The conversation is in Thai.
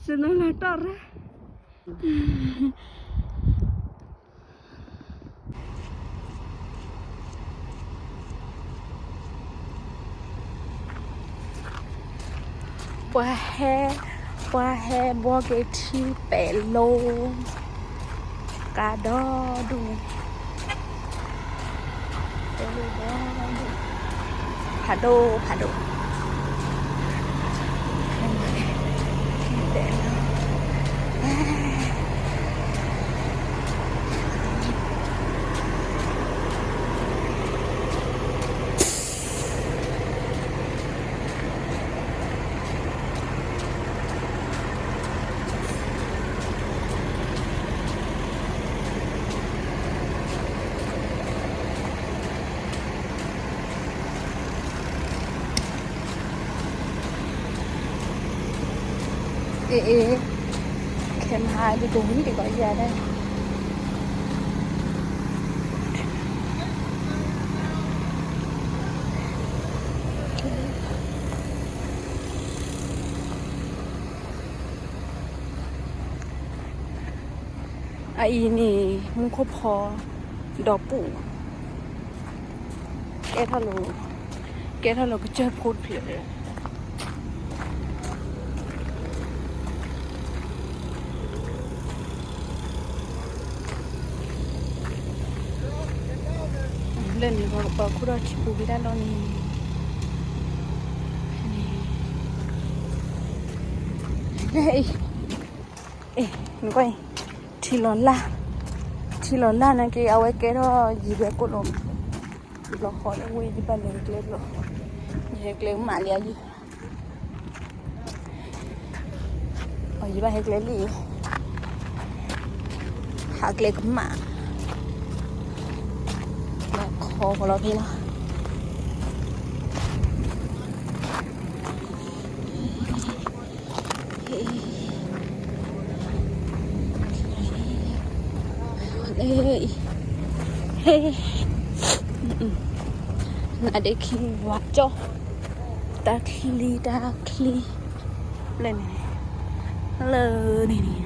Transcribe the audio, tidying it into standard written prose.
se no la torre qua he bua cái chi bể lô cá đo đủ phá đồ ê kem hai đi cùng thì gọi ra đây aiนี่มุ้งคบพอดอกปู่แกถ้าเราก็เจอพูดเพียเลยเล่นนี่ก็คุราชิปูวิดาโนนี่เฮ้ยนี่ก็ทีลอนล่านั่นคือเอาไว้แกก็ยีเบกุลมเราขอเลยเว้ยที่บ้านเล็กๆหรอเล็กๆมาเลี้ยยี่อ๋อยี่บ้านเล็กๆลี่หาเล็กมาเราขอของเราพี่เนาะเฮ้น่าเด็กขี้วัดจ่อตาคลีเล่นเลยนี่